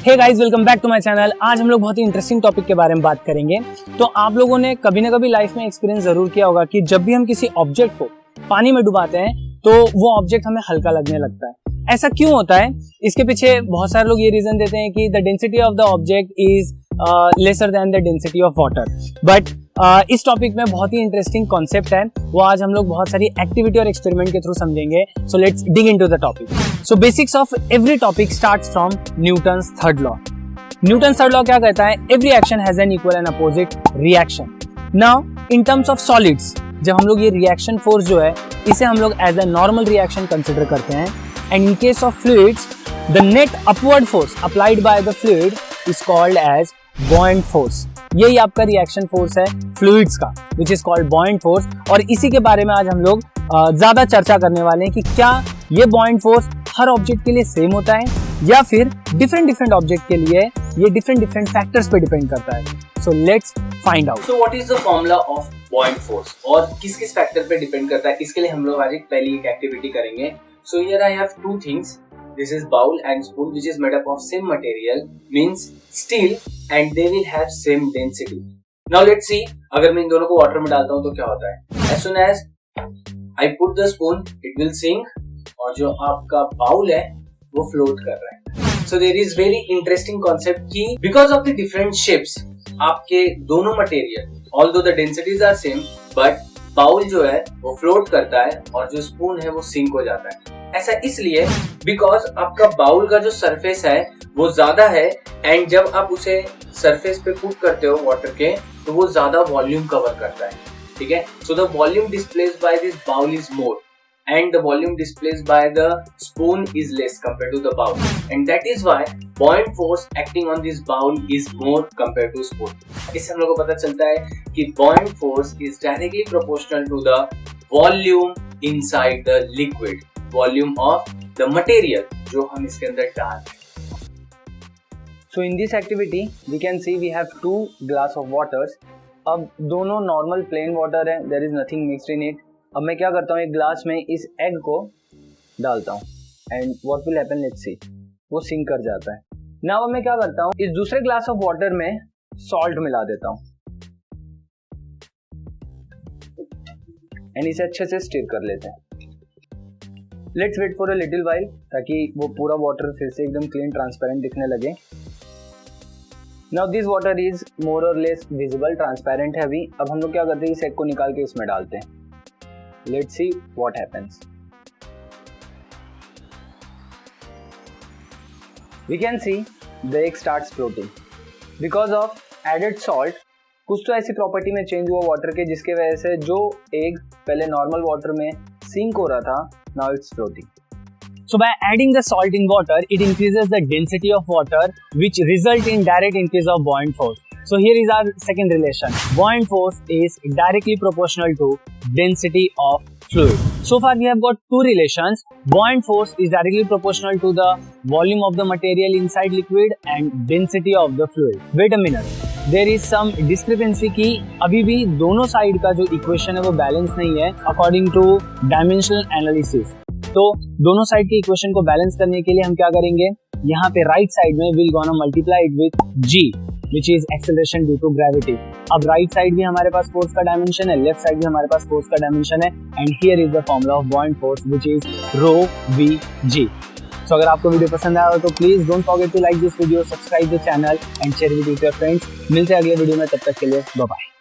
Hey guys, welcome back to my channel. आज हम लोग बहुत ही इंटरेस्टिंग टॉपिक के बारे में बात करेंगे। तो आप लोगों ने कभी ना कभी लाइफ में एक्सपीरियंस जरूर किया होगा कि जब भी हम किसी ऑब्जेक्ट को पानी में डुबाते हैं तो वो ऑब्जेक्ट हमें हल्का लगने लगता है। ऐसा क्यों होता है? इसके पीछे बहुत सारे लोग ये रीजन देते हैं कि the density of the object is lesser than the density of water. But इस टॉपिक में बहुत ही इंटरेस्टिंग कॉन्सेप्ट है, वो आज हम लोग बहुत सारी एक्टिविटी और एक्सपेरिमेंट के थ्रू समझेंगे। So let's dig into the topic. So basics of every topic starts from Newton's third law. Newton's third law क्या कहता है? Every action has an equal and opposite reaction. Now in terms of solids, जब हम लोग ये reaction force जो है इसे हम लोग as a normal reaction consider करते हैं, and in case of fluids the net upward force applied by the fluid is called as buoyant force. यही आपका रिएक्शन फोर्स है फ्लूइड्स का, which is called buoyant force. और इसी के बारे में आज हम लोग ज्यादा चर्चा करने वाले हैं कि क्या ये बॉयंट फोर्स हर ऑब्जेक्ट के लिए सेम होता है या फिर डिफरेंट ऑब्जेक्ट के लिए ये डिफरेंट फैक्टर्स पे डिपेंड करता है। So let's find out. So what is the formula of buoyant force और किस किस फैक्टर पे डिपेंड करता है, इसके लिए हम लोग आज एक पहली एक एक्टिविटी करेंगे। So here I have two things. This is bowl and spoon which is made up of same material, means steel, and they will have same density. Now let's see, अगर मैं इन दोनों को वाटर में डालता हूँ तो क्या होता है? As soon as I put the spoon, it will sink, और जो आपका बाउल है वो फ्लोट कर रहा है। So there is very interesting concept कि because of the different shapes, आपके दोनों material, although the densities are same, but bowl जो है वो फ्लोट करता है और जो स्पून है वो सिंक हो जाता है। ऐसा इसलिए बिकॉज आपका बाउल का जो सरफेस है वो ज्यादा है, एंड जब आप उसे सरफेस पे पुट करते हो वाटर के तो वो ज्यादा वॉल्यूम कवर करता है। ठीक है, so the volume displaced by this bowl is more and the volume displaced by the spoon is less compared to the bowl, and that is why buoyant force acting on this bowl is more compared to spoon. इससे हम लोग को पता चलता है कि buoyant force is directly proportional to the volume inside the liquid, volume of the material जो हम इसके अंदर डाल रहे हैं। So in this activity we can see we have two glass of waters. अब दोनों normal plain water है, there is nothing mixed in it. अब मैं क्या करता हूँ, एक ग्लास में इस एग को डालता हूँ and what will happen, let's see, वो सिंक कर जाता है। नाउ अब मैं क्या करता हूँ, इस दूसरे ग्लास ऑफ वाटर में सॉल्ट मिला देता हूँ एंड इसे अच्छे से स्टिर कर लेते हैं। Let's wait for a little while ताकि वो पूरा वाटर फिर से एकदम क्लीन ट्रांसपेरेंट दिखने लगे। Now this water is more और लेस विजिबल, ट्रांसपेरेंट है अभी। अब हम लोग क्या करते हैं, इस एग को निकाल के इसमें डालते हैं। Let's see what happens. We can see the egg starts floating because of added salt. कुछ तो ऐसी प्रॉपर्टी में चेंज हुआ वाटर के जिसके वजह से जो एग पहले नॉर्मल वाटर में सिंक हो रहा था, now it's floating. So by adding the salt in water, it increases the density of water, which result in direct increase of buoyant force. So here is our second relation. Buoyant force is directly proportional to density of fluid. So far we have got two relations. Buoyant force is directly proportional to the volume of the material inside liquid and density of the fluid. Wait a minute. There is some discrepancy कि अभी भी दोनों side का जो equation है वो balance नहीं है according to dimensional analysis. तो दोनों साइड के इक्वेशन को बैलेंस करने के लिए हम क्या करेंगे, यहाँ पे राइट साइड में we'll gonna multiply it with g, which is acceleration due to gravity. अब राइट साइड भी हमारे पास फोर्स का डायमेंशन है, लेफ्ट साइड भी हमारे पास फोर्स का डायमेंशन है, and here is the formula of buoyant force which is rho v g. So अगर आपको वीडियो पसंद आया हो तो please don't forget to like this video, subscribe the channel and share with your friends. मिलते हैं अगले वीडियो में, तब तक के लिए बाय बाय।